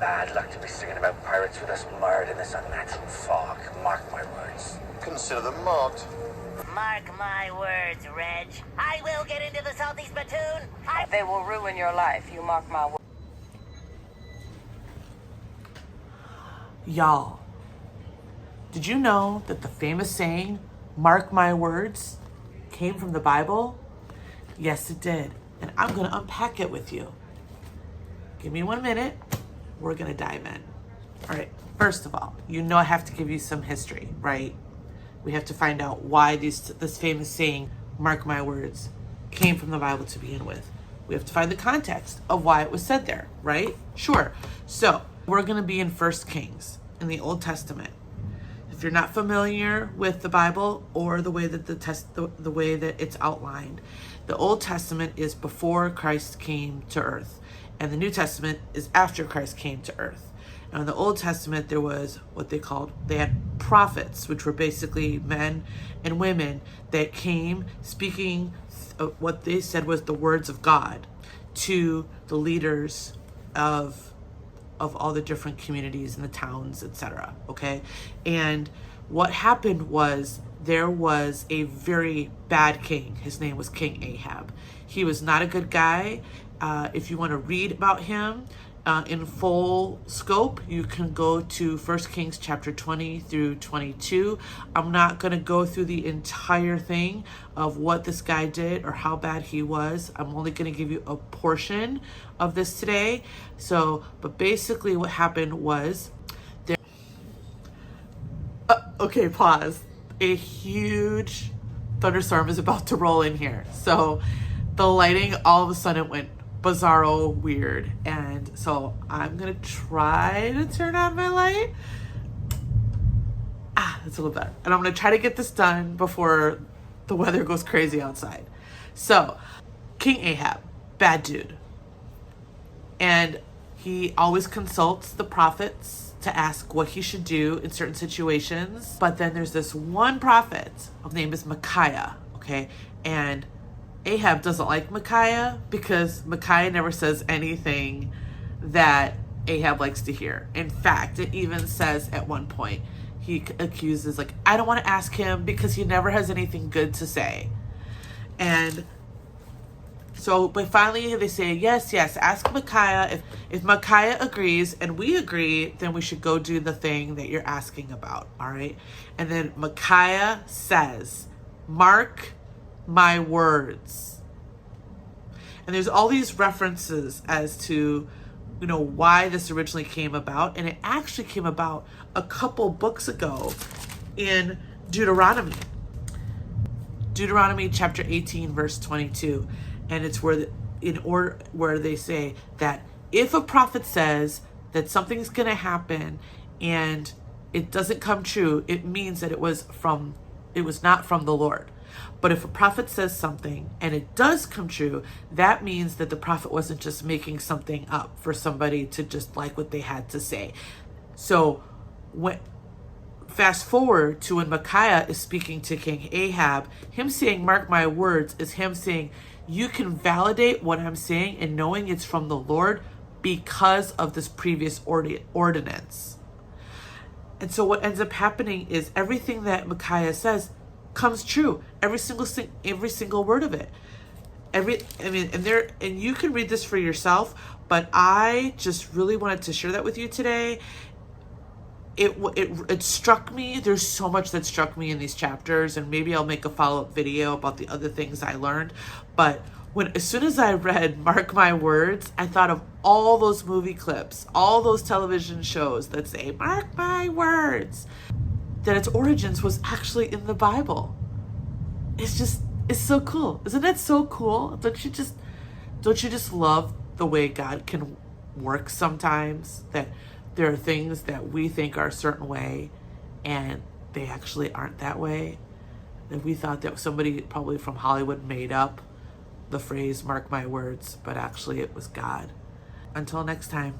bad luck to be singing about pirates with us mired in this unnatural fog. Mark my words. Consider them marked. Mark my words, Reg. I will get into the salty spittoon. They will ruin your life. You mark my words. Y'all, did you know that the famous saying, "Mark my words," came from the Bible? Yes, it did. And I'm going to unpack it with you. Give me 1 minute. We're going to dive in. All right. First of all, you know I have to give you some history, right? We have to find out why this famous saying, "Mark my words," came from the Bible to begin with. We have to find the context of why it was said there, right? Sure. So we're going to be in 1 Kings in the Old Testament. If you're not familiar with the Bible or the way that the way that it's outlined, the Old Testament is before Christ came to earth, and the New Testament is after Christ came to earth. Now, in the Old Testament, there was what they had prophets, which were basically men and women that came speaking what they said was the words of God to the leaders of all the different communities and the towns, etc. Okay? And what happened was there was a very bad king. His name was King Ahab. He was not a good guy. If you want to read about him in full scope, you can go to 1 Kings chapter 20 through 22. I'm not going to go through the entire thing of what this guy did or how bad he was. I'm only going to give you a portion of this today. But basically what happened was there. Okay, pause. A huge thunderstorm is about to roll in here. So the lighting all of a sudden went bizarro weird, and so I'm gonna try to turn on my light. That's a little better. And I'm gonna try to get this done before the weather goes crazy outside. So King Ahab, bad dude, and he always consults the prophets to ask what he should do in certain situations. But then there's this one prophet, his name is Micaiah, okay? And Ahab doesn't like Micaiah because Micaiah never says anything that Ahab likes to hear. In fact, it even says at one point, he accuses, like, I don't want to ask him because he never has anything good to say. And so, but finally they say, yes, ask Micaiah. If Micaiah agrees and we agree, then we should go do the thing that you're asking about, all right? And then Micaiah says, mark my words. And there's all these references as to, you know, why this originally came about. And it actually came about a couple books ago in Deuteronomy chapter 18 verse 22. And it's where where they say that if a prophet says that something's going to happen and it doesn't come true, it means that it was not from the Lord. But if a prophet says something and it does come true, that means that the prophet wasn't just making something up for somebody to just like what they had to say. So fast forward to when Micaiah is speaking to King Ahab, him saying, mark my words, is him saying, you can validate what I'm saying and knowing it's from the Lord because of this previous ordinance. And so what ends up happening is everything that Micaiah says comes true. Every single word of it. And you can read this for yourself, but I just really wanted to share that with you today. It struck me. There's so much that struck me in these chapters, and maybe I'll make a follow-up video about the other things I learned. But as soon as I read Mark My Words, I thought of all those movie clips, all those television shows that say, mark my words, that its origins was actually in the Bible. It's so cool. Isn't that so cool? Don't you just love the way God can work sometimes? That there are things that we think are a certain way and they actually aren't that way. That we thought that somebody probably from Hollywood made up the phrase, mark my words, but actually it was God. Until next time.